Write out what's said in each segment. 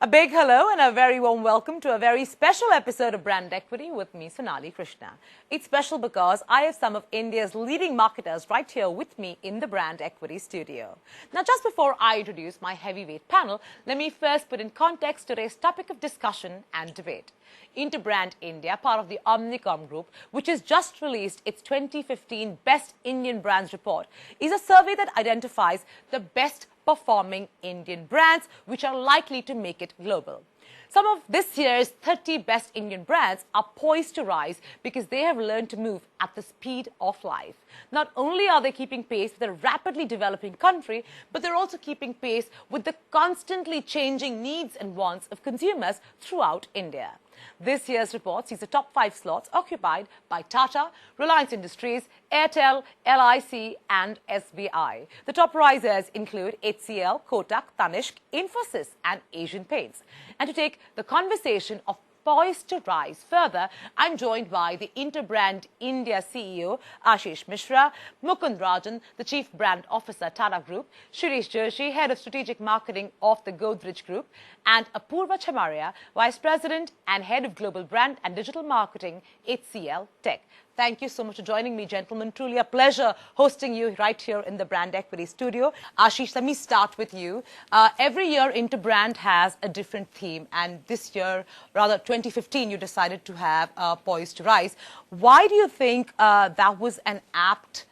A big hello and a very warm welcome to a very special episode of Brand Equity with me, Sonali Krishna. It's special because I have some of India's leading marketers right here with me in the Brand Equity studio. Now, just before I introduce my heavyweight panel, let me first put in context today's topic of discussion and debate. Interbrand India, part of the Omnicom Group, which has just released its 2015 Best Indian Brands report, is a survey that identifies the best performing Indian brands which are likely to make it global. Some of this year's 30 best Indian brands are poised to rise because they have learned to move at the speed of life. Not only are they keeping pace with a rapidly developing country, but they're also keeping pace with the constantly changing needs and wants of consumers throughout India. This year's report sees the top 5 slots occupied by Tata, Reliance Industries, Airtel, LIC and SBI. The top risers include HCL, Kotak, Tanishq, Infosys and Asian Paints. And to take the conversation of poised to rise further, I'm joined by the Interbrand India CEO, Ashish Mishra, Mukund Rajan, the Chief Brand Officer, Tata Group, Shireesh Joshi, Head of Strategic Marketing of the Godrej Group, and Apurva Chamaria, Vice President and Head of Global Brand and Digital Marketing, HCL Tech. Thank you so much for joining me, gentlemen. Truly a pleasure hosting you right here in the Brand Equity studio. Ashish, let me start with you. Every year, Interbrand has a different theme. And this year, rather 2015, you decided to have Poised to Rise. Why do you think that was an apt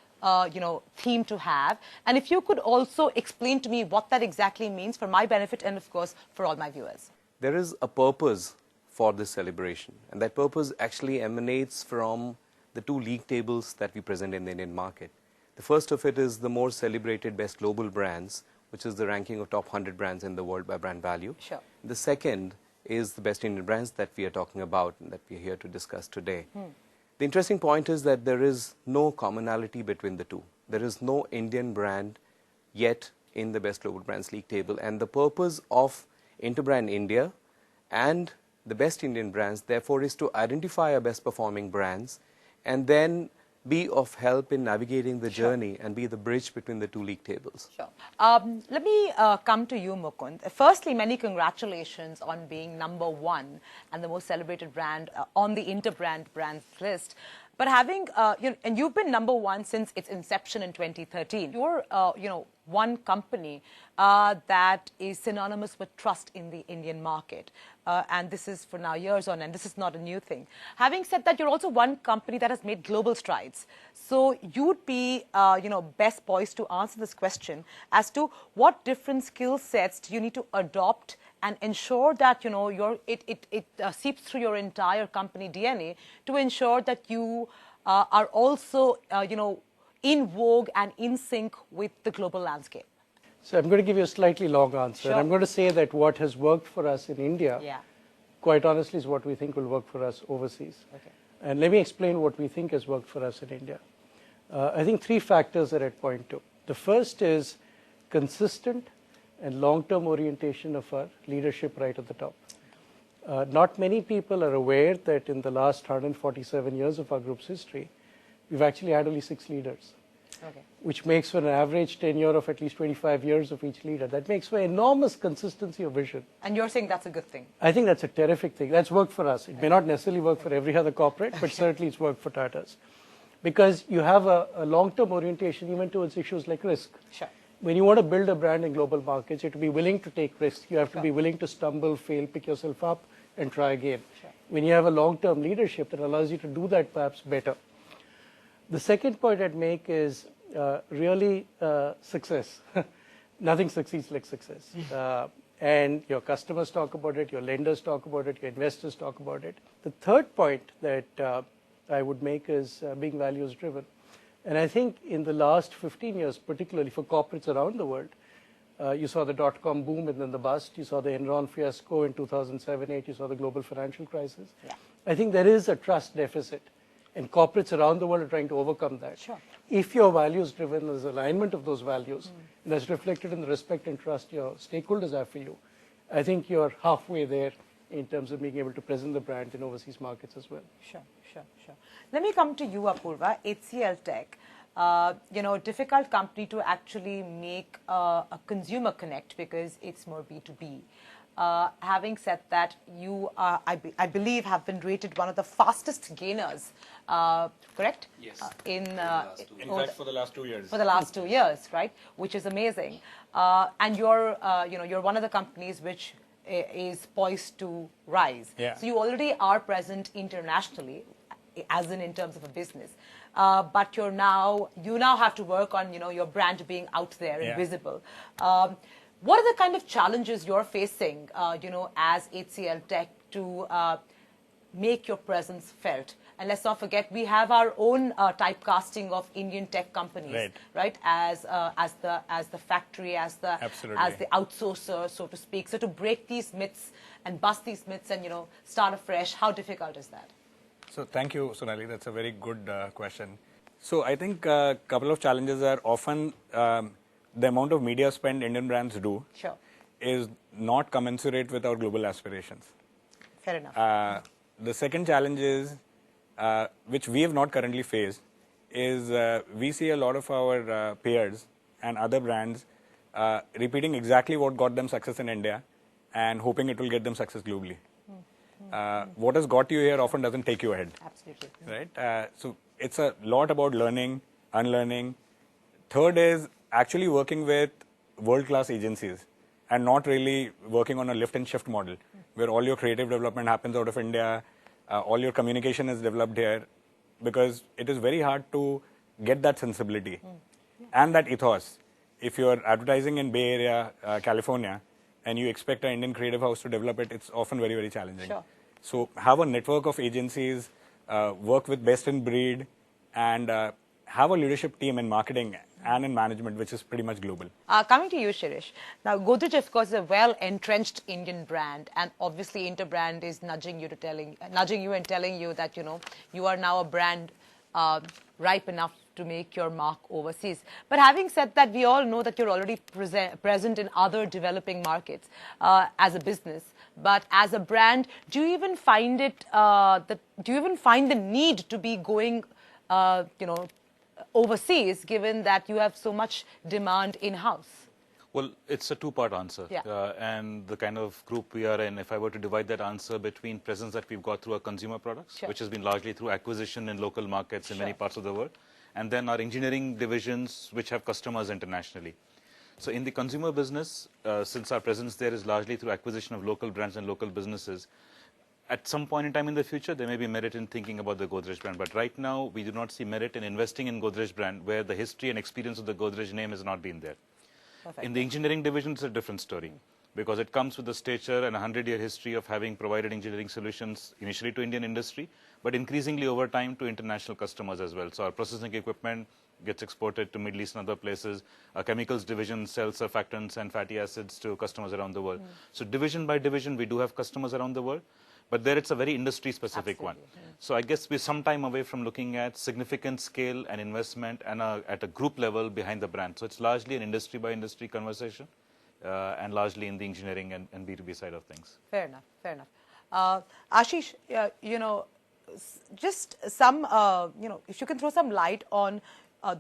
theme to have? And if you could also explain to me what that exactly means for my benefit and, of course, for all my viewers. There is a purpose for this celebration. And that purpose actually emanates from the 2 league tables that we present in the Indian market. The first of it is the more celebrated best global brands, which is the ranking of top 100 brands in the world by brand value. Sure. The second is the best Indian brands that we are talking about and that we are here to discuss today. The interesting point is that there is no commonality between the two. There is no Indian brand yet in the best global brands league table. And the purpose of Interbrand India and the best Indian brands, therefore, is to identify our best performing brands and then be of help in navigating the journey and be the bridge between the 2 league tables. Sure. Let me come to you, Mukund. Firstly, many congratulations on being #1 and the most celebrated brand on the Interbrand brands list. But having, and you've been #1 since its inception in 2013. You're, one company that is synonymous with trust in the Indian market. And this is for now years on, and this is not a new thing. Having said that, you're also one company that has made global strides. So you'd be, best poised to answer this question as to what different skill sets do you need to adopt and ensure that, it seeps through your entire company DNA to ensure that you are also, in vogue and in sync with the global landscape. So I'm going to give you a slightly long answer. Sure. I'm going to say that what has worked for us in India, quite honestly, is what we think will work for us overseas. Okay. And let me explain what we think has worked for us in India. I think 3 factors that I'd point to. The first is consistent and long-term orientation of our leadership right at the top. Not many people are aware that in the last 147 years of our group's history, we've actually had only 6 leaders. Okay. Which makes for an average tenure of at least 25 years of each leader. That makes for enormous consistency of vision. And you're saying that's a good thing? I think that's a terrific thing. That's worked for us. It may not necessarily work for every other corporate, but certainly it's worked for Tatas. Because you have a long-term orientation even towards issues like risk. Sure. When you want to build a brand in global markets, you have to be willing to take risks. You have to be willing to stumble, fail, pick yourself up, and try again. Sure. When you have a long-term leadership that allows you to do that perhaps better. The second point I'd make is really success. Nothing succeeds like success. And your customers talk about it, your lenders talk about it, your investors talk about it. The third point that I would make is being values driven. And I think in the last 15 years, particularly for corporates around the world, you saw the dot-com boom and then the bust. You saw the Enron fiasco in 2007-8. You saw the global financial crisis. Yeah. I think there is a trust deficit. And corporates around the world are trying to overcome that. Sure. If you're values-driven, there's alignment of those values, and that's reflected in the respect and trust your stakeholders have for you. I think you're halfway there in terms of being able to present the brand in overseas markets as well. Sure. Let me come to you, Apurva, HCL Tech. difficult company to actually make a consumer connect because it's more B2B. Having said that, you, I believe, have been rated one of the fastest gainers, correct? Yes. In fact, for the last 2 years. For the last 2 years, right? Which is amazing. And you're, you're one of the companies which is poised to rise. Yeah. So you already are present internationally, as in terms of a business. But you now have to work on, your brand being out there and visible. What are the kind of challenges you're facing, as HCL Tech to make your presence felt? And let's not forget, we have our own typecasting of Indian tech companies, right? As the factory, as the outsourcer, so to speak. So to break these myths and bust these myths and start afresh, how difficult is that? So thank you, Sonali. That's a very good question. So I think a couple of challenges are often the amount of media spend Indian brands do is not commensurate with our global aspirations. Fair enough. The second challenge is, which we have not currently faced, is we see a lot of our peers and other brands repeating exactly what got them success in India and hoping it will get them success globally. What has got you here often doesn't take you ahead. Absolutely. Right? So it's a lot about learning, unlearning. Third is actually working with world-class agencies and not really working on a lift and shift model where all your creative development happens out of India, all your communication is developed here, because it is very hard to get that sensibility and that ethos. If you're advertising in Bay Area, California, and you expect an Indian creative house to develop it, it's often very, very challenging. Sure. So have a network of agencies, work with best in breed, and have a leadership team in marketing and in management, which is pretty much global. Coming to you, Shireesh. Now, Godrej, of course, is a well-entrenched Indian brand, and obviously, Interbrand is nudging you and telling you that you are now a brand ripe enough to make your mark overseas. But having said that, we all know that you're already present in other developing markets as a business. But as a brand, do you even find the need to be going, overseas, given that you have so much demand in-house? Well, it's a two-part answer. Yeah. And the kind of group we are in, if I were to divide that answer between presence that we've got through our consumer products, which has been largely through acquisition in local markets in many parts of the world, and then our engineering divisions, which have customers internationally. So in the consumer business, since our presence there is largely through acquisition of local brands and local businesses, at some point in time in the future, there may be merit in thinking about the Godrej brand. But right now, we do not see merit in investing in Godrej brand, where the history and experience of the Godrej name has not been there. Perfect. In the engineering division, it's a different story, because it comes with the stature and a 100-year history of having provided engineering solutions initially to Indian industry, but increasingly over time to international customers as well. So our processing equipment gets exported to Middle East and other places. Our chemicals division sells surfactants and fatty acids to customers around the world. So division by division, we do have customers around the world, but there it's a very industry-specific one. So I guess we're some time away from looking at significant scale and investment and at a group level behind the brand. So it's largely an industry-by-industry conversation, and largely in the engineering and B2B side of things. Fair enough, fair enough. Ashish, just some, if you can throw some light on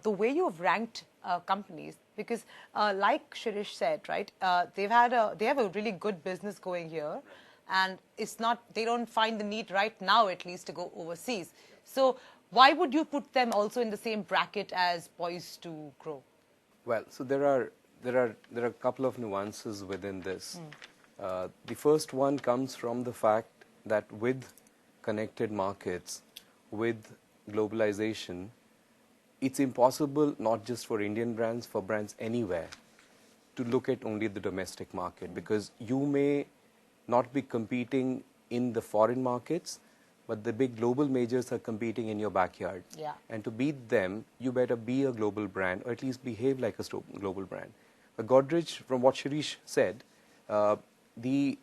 the way you have ranked companies, because like Shireesh said, right, they have a really good business going here, and it's not, they don't find the need right now, at least, to go overseas. So why would you put them also in the same bracket as poised to grow? Well, so there are a couple of nuances within this. The first one comes from the fact that with connected markets, with globalization, it's impossible not just for Indian brands, for brands anywhere, to look at only the domestic market, because you may not be competing in the foreign markets, but the big global majors are competing in your backyard. Yeah. And to beat them, you better be a global brand, or at least behave like a global brand. But Godrej, from what Shireesh said, the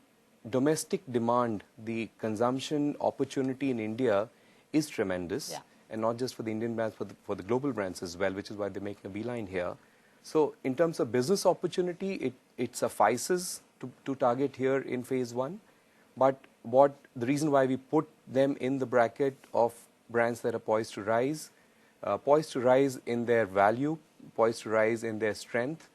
domestic demand, the consumption opportunity in India is tremendous, and not just for the Indian brands, for the global brands as well, which is why they're making a beeline here. So in terms of business opportunity, it suffices to target here in phase one. But the reason why we put them in the bracket of brands that are poised to rise, poised to rise in their value, poised to rise in their strength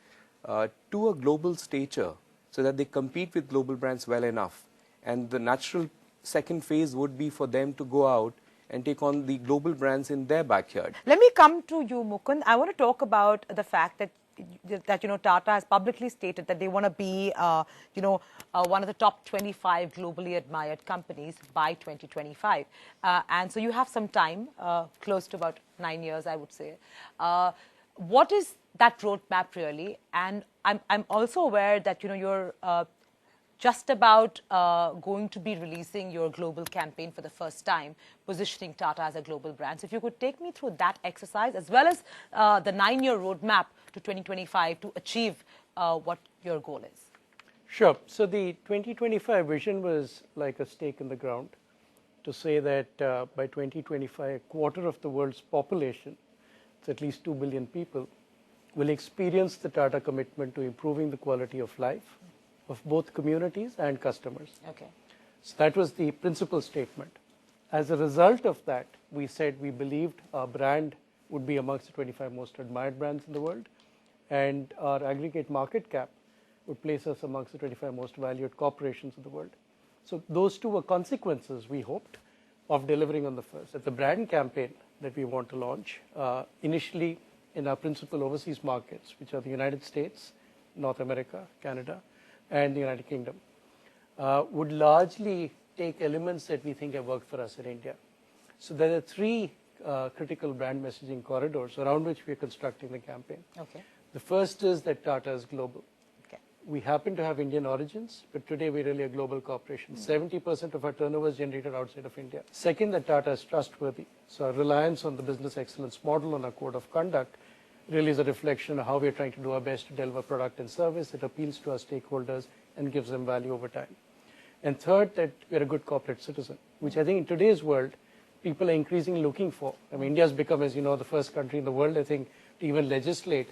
to a global stature so that they compete with global brands well enough. And the natural second phase would be for them to go out and take on the global brands in their backyard. Let me come to you, Mukund. I want to talk about the fact that Tata has publicly stated that they want to be, one of the top 25 globally admired companies by 2025. And so you have some time, close to about 9 years, I would say. What is that roadmap really? And I'm also aware that, you're just about going to be releasing your global campaign for the first time, positioning Tata as a global brand. So if you could take me through that exercise as well as the 9-year roadmap to 2025 to achieve what your goal is. Sure. So the 2025 vision was like a stake in the ground to say that by 2025, a quarter of the world's population, it's at least 2 billion people, will experience the Tata commitment to improving the quality of life of both communities and customers. Okay. So that was the principal statement. As a result of that, we said we believed our brand would be amongst the 25 most admired brands in the world, and our aggregate market cap would place us amongst the 25 most valued corporations in the world. So those two were consequences, we hoped, of delivering on the first. That the brand campaign that we want to launch, initially in our principal overseas markets, which are the United States, North America, Canada, and the United Kingdom, would largely take elements that we think have worked for us in India. So there are 3 critical brand messaging corridors around which we are constructing the campaign. Okay. The first is that Tata is global. Okay. We happen to have Indian origins, but today we're really a global corporation. 70% of our turnover is generated outside of India. Second, that Tata is trustworthy. So our reliance on the business excellence model, on our code of conduct, really is a reflection of how we're trying to do our best to deliver product and service that appeals to our stakeholders and gives them value over time. And third, that we're a good corporate citizen, which I think in today's world, people are increasingly looking for. I mean, India has become, as you know, the first country in the world, I think, to even legislate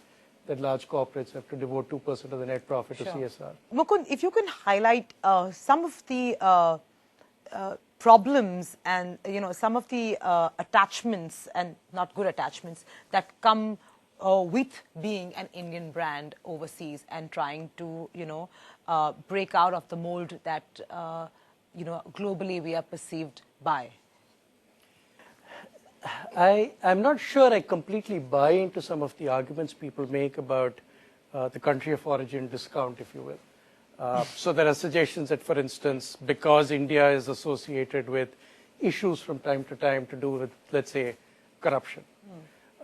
that large corporates have to devote 2% of the net profit to CSR. Mukund, if you can highlight some of the problems and, some of the attachments and not good attachments that come with being an Indian brand overseas and trying to, break out of the mold that, globally we are perceived by? I'm not sure I completely buy into some of the arguments people make about the country of origin discount, if you will. So there are suggestions that, for instance, because India is associated with issues from time to time to do with, let's say, corruption,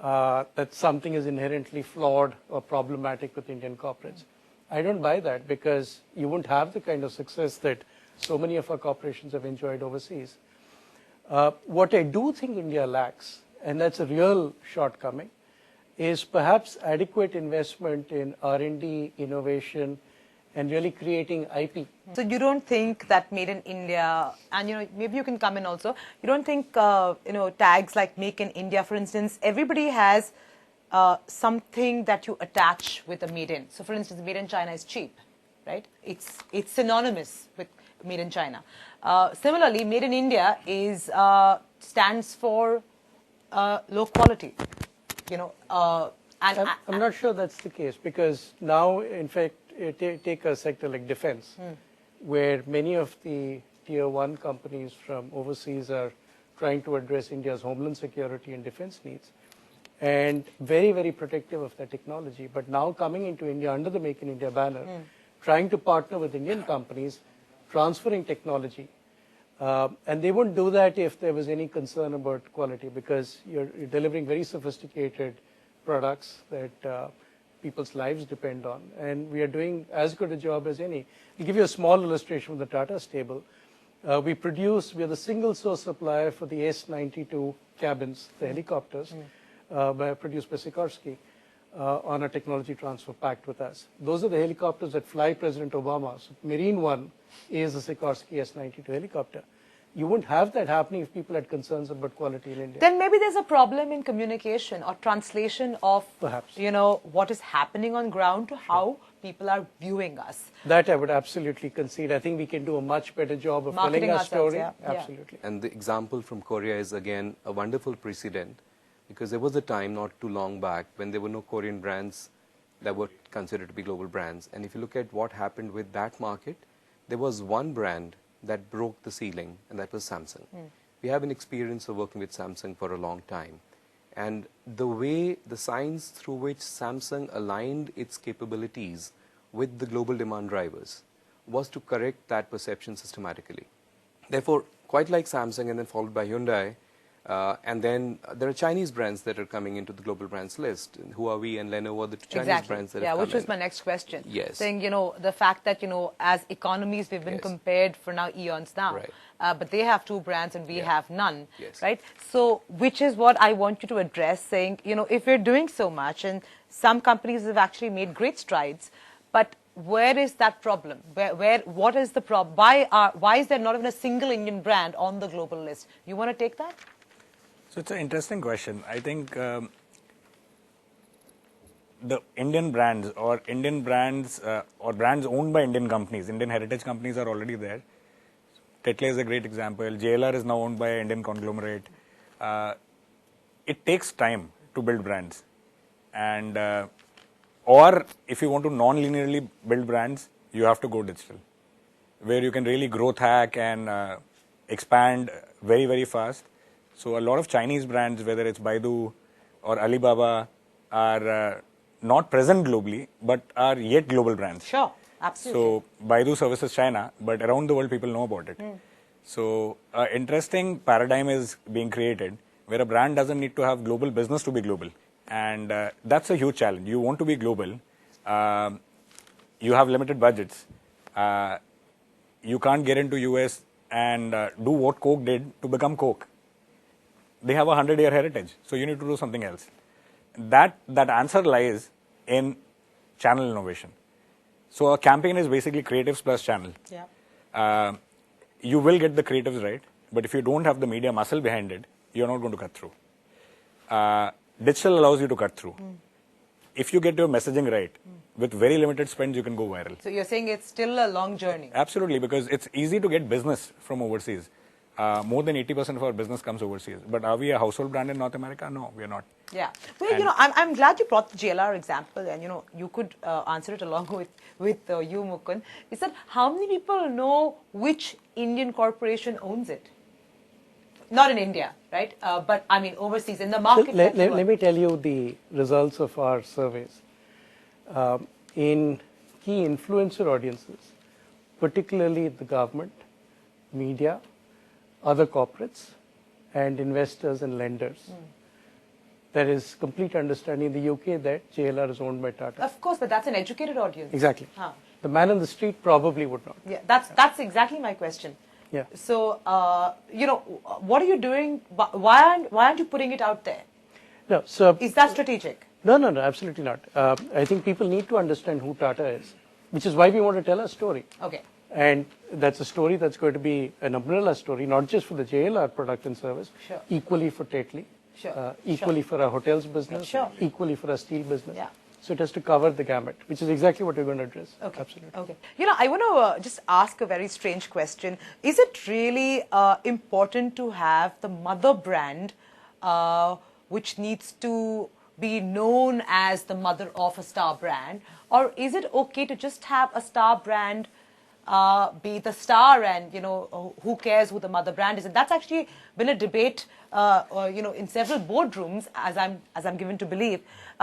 that something is inherently flawed or problematic with Indian corporates. I don't buy that, because you won't have the kind of success that so many of our corporations have enjoyed overseas. What I do think India lacks, and that's a real shortcoming, is perhaps adequate investment in R&D, innovation, and really creating IP. So you don't think that Made in India, and maybe you can come in also, you don't think, tags like Make in India, for instance, everybody has something that you attach with a Made in. So for instance, Made in China is cheap, right? It's synonymous with Made in China. Similarly, Made in India stands for low quality, I'm not sure that's the case, because now, in fact, take a sector like defense, where many of the tier 1 companies from overseas are trying to address India's homeland security and defense needs, and very, very protective of their technology. But now coming into India under the Make in India banner, trying to partner with Indian companies, transferring technology. And they wouldn't do that if there was any concern about quality, because you're delivering very sophisticated products that people's lives depend on. And we are doing as good a job as any. I'll give you a small illustration from the Tata stable. We are the single source supplier for the S-92 cabins, the helicopters, produced by Sikorsky, on a technology transfer pact with us. Those are the helicopters that fly President Obama. So Marine One is a Sikorsky S-92 helicopter. You wouldn't have that happening if people had concerns about quality in India. Then maybe there's a problem in communication or translation of, perhaps, what is happening on ground to how people are viewing us. That I would absolutely concede. I think we can do a much better job of telling our story. Yeah. Absolutely. And the example from Korea is, again, a wonderful precedent, because there was a time not too long back when there were no Korean brands that were considered to be global brands. And if you look at what happened with that market, there was one brand that broke the ceiling, and that was Samsung. We have an experience of working with Samsung for a long time. And the way, the science through which Samsung aligned its capabilities with the global demand drivers was to correct that perception systematically. Therefore, quite like Samsung and then followed by Hyundai, and then there are Chinese brands that are coming into the global brands list. Huawei and Lenovo are the two Chinese brands that have come which was in. my next question. Yes. Saying, the fact that, as economies, we've been compared for now eons now. Right. But they have two brands and we have none. Yes. Right? So, which is what I want you to address, saying, if we're doing so much, and some companies have actually made great strides, but where is that problem? What is the problem? Why is there not even a single Indian brand on the global list? You want to take that? So it's an interesting question. I think the Indian brands or brands owned by Indian companies, Indian heritage companies are already there. Tetley is a great example. JLR is now owned by an Indian conglomerate. It takes time to build brands. And or if you want to non-linearly build brands, you have to go digital, where you can really growth hack and expand very, very fast. So a lot of Chinese brands, whether it's Baidu or Alibaba, are not present globally, but are yet global brands. Sure, absolutely. So Baidu services China, but around the world people know about it. So an interesting paradigm is being created where a brand doesn't need to have global business to be global. And that's a huge challenge. You want to be global. You have limited budgets. You can't get into US and do what Coke did to become Coke. They have a 100-year heritage, so you need to do something else. That answer lies in channel innovation. So a campaign is basically creatives plus channel. Yeah. You will get the creatives right, but if you don't have the media muscle behind it, you're not going to cut through. Digital allows you to cut through. If you get your messaging right, with very limited spends, you can go viral. So you're saying it's still a long journey? Absolutely, because it's easy to get business from overseas. More than 80% of our business comes overseas. But are we a household brand in North America? No, we are not. Yeah. Well, I'm glad you brought the JLR example, and, you could answer it along with you, Mukund. Is that how many people know which Indian corporation owns it? Not in India, right? But, I mean, overseas, in the market. So let me tell you the results of our surveys. In key influencer audiences, particularly the government, media, other corporates, and investors and lenders. There is complete understanding in the UK that JLR is owned by Tata. Of course, but that's an educated audience. Exactly. Huh. The man on the street probably would not. Yeah, that's exactly my question. Yeah. So, what are you doing? Why aren't you putting it out there? No, so Is that strategic? No, absolutely not. I think people need to understand who Tata is, which is why we want to tell a story. Okay. And that's a story that's going to be an umbrella story, not just for the JLR product and service, Sure. equally for Tetley, Sure. equally for our hotels business, Sure. equally for our steel business. Yeah. So it has to cover the gamut, which is exactly what we're going to address. Okay. Absolutely. Okay. I want to just ask a very strange question. Is it really important to have the mother brand, which needs to be known as the mother of a star brand, or is it okay to just have a star brand be the star, and who cares who the mother brand is? And that's actually been a debate in several boardrooms, as I'm given to believe,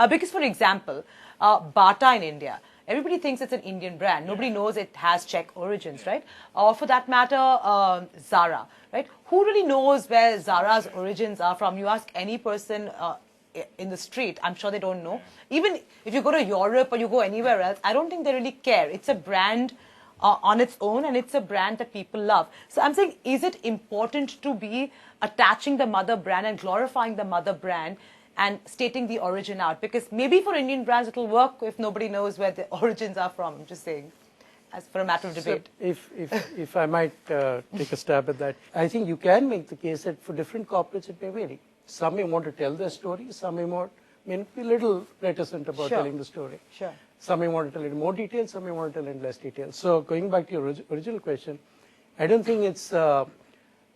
because, for example, Bata in India, everybody thinks it's an Indian brand. Nobody knows it has Czech origins, right? Or for that matter, Zara, right? Who really knows where Zara's origins are from? You ask any person in the street, I'm sure they don't know. Even if you go to Europe or you go anywhere else, I don't think they really care. It's a brand on its own, and it's a brand that people love. So I'm saying, is it important to be attaching the mother brand and glorifying the mother brand and stating the origin out? Because maybe for Indian brands it'll work if nobody knows where the origins are from. I'm just saying, as for a matter of debate. So if I might take a stab at that, I think you can make the case that for different corporates it may vary. Some may want to tell their story, some may be a little reticent about Sure. telling the story. Sure. Some may want to tell it in more detail, some may want to tell it in less detail. So going back to your original question, I don't think it's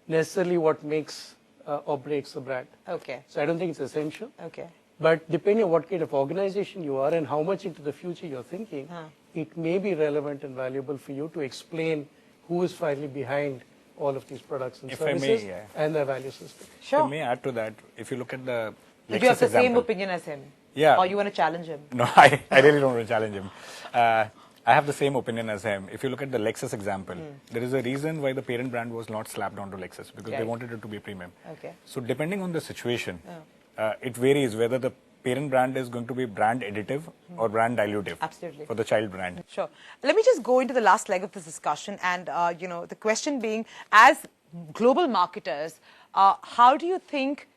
necessarily what makes or breaks the brand. Okay. So I don't think it's essential. Okay. But depending on what kind of organization you are and how much into the future you're thinking, it may be relevant and valuable for you to explain who is finally behind all of these products and If I may, services yeah. and their value system. Sure. If I may add to that, if you look at the Do you have the Lexus same example- opinion as him? Yeah. Or you want to challenge him? No, I really don't want to challenge him. I have the same opinion as him. If you look at the Lexus example, there is a reason why the parent brand was not slapped onto Lexus, because they Right. wanted it to be premium. Okay. So depending on the situation, it varies whether the parent brand is going to be brand additive or brand dilutive. Absolutely. For the child brand. Sure. Let me just go into the last leg of this discussion, and the question being, as global marketers, how do you think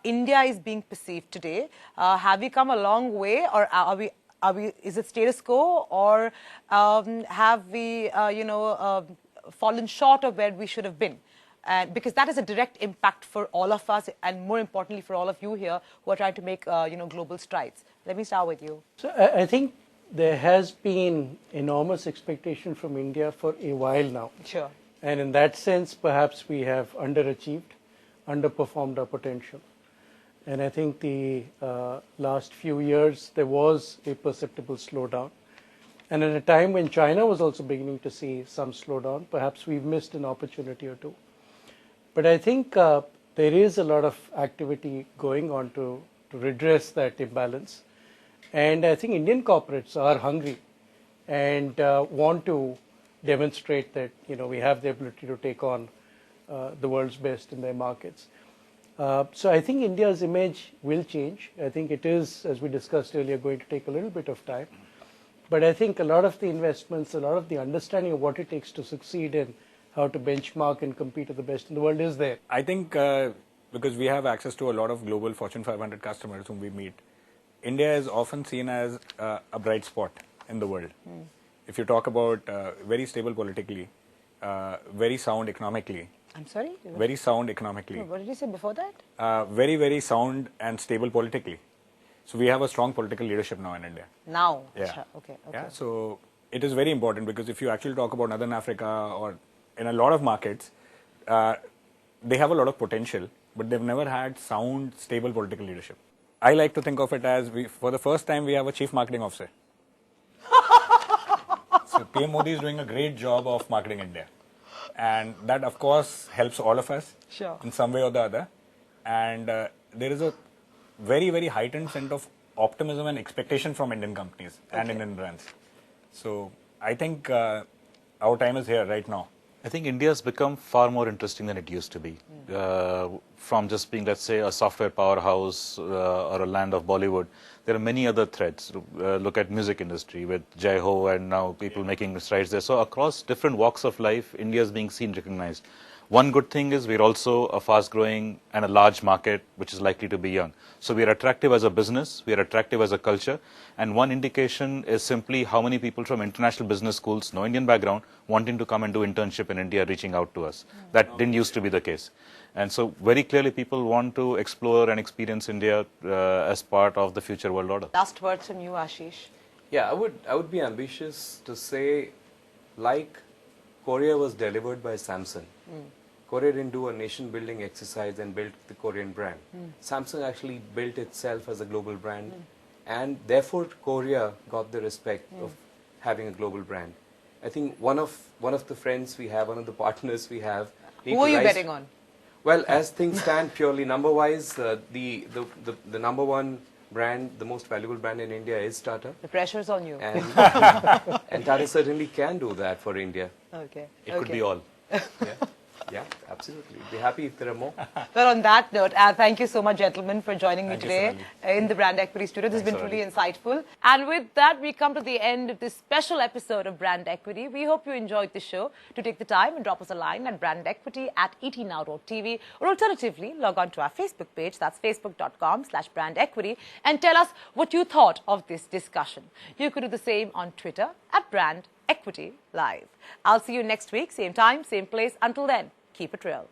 India is being perceived today? Have we come a long way, or are we? Is it status quo, or have we, fallen short of where we should have been? Because that is a direct impact for all of us, and more importantly for all of you here who are trying to make global strides. Let me start with you. So I think there has been enormous expectation from India for a while now. Sure. And in that sense, perhaps we have underachieved, underperformed our potential. And I think the last few years, there was a perceptible slowdown. And at a time when China was also beginning to see some slowdown, perhaps we've missed an opportunity or two. But I think there is a lot of activity going on to redress that imbalance. And I think Indian corporates are hungry and want to demonstrate that we have the ability to take on the world's best in their markets. So I think India's image will change. I think it is, as we discussed earlier, going to take a little bit of time. But I think a lot of the investments, a lot of the understanding of what it takes to succeed and how to benchmark and compete with the best in the world is there. I think because we have access to a lot of global Fortune 500 customers whom we meet, India is often seen as a bright spot in the world. If you talk about very stable politically, very sound economically. I'm sorry? Very sound economically. What did you say before that? Very, very sound and stable politically. So we have a strong political leadership now in India. Now? Yeah. Okay. Yeah. So it is very important, because if you actually talk about Northern Africa or in a lot of markets, they have a lot of potential, but they've never had sound, stable political leadership. I like to think of it as, for the first time, we have a chief marketing officer. So PM Modi is doing a great job of marketing India. And that, of course, helps all of us in some way or the other. And there is a very, very heightened sense of optimism and expectation from Indian companies and Indian brands. So I think our time is here right now. I think India has become far more interesting than it used to be. From just being, let's say, a software powerhouse or a land of Bollywood, there are many other threads. Look at music industry with Jai Ho and now people making strides there. So across different walks of life, India is being seen, recognized. One good thing is we're also a fast-growing and a large market which is likely to be young. So we are attractive as a business, we are attractive as a culture, and one indication is simply how many people from international business schools, no Indian background, wanting to come and do internship in India, reaching out to us. That didn't used to be the case. And so very clearly people want to explore and experience India as part of the future world order. Last words from you, Ashish. Yeah, I would be ambitious to say, like Korea was delivered by Samsung. Korea didn't do a nation-building exercise and built the Korean brand. Samsung actually built itself as a global brand, and therefore Korea got the respect of having a global brand. I think one of the friends we have, one of the partners we have. Who are you betting on? Well, as things stand, purely number-wise, the number one brand, the most valuable brand in India is Tata. The pressure's on you. And, and Tata certainly can do that for India. Okay. It could be all. Yeah, absolutely. Be happy if there are more. Well, on that note, thank you so much, gentlemen, for joining me Thank you, today in the Brand Equity Studio. This has been Thanks, truly insightful. And with that, we come to the end of this special episode of Brand Equity. We hope you enjoyed the show. To take the time and drop us a line at brandequity@etnow.tv, or alternatively, log on to our Facebook page, that's facebook.com/brandequity, and tell us what you thought of this discussion. You could do the same on Twitter @Brand Equity Live. I'll see you next week, same time, same place. Until then, keep it real.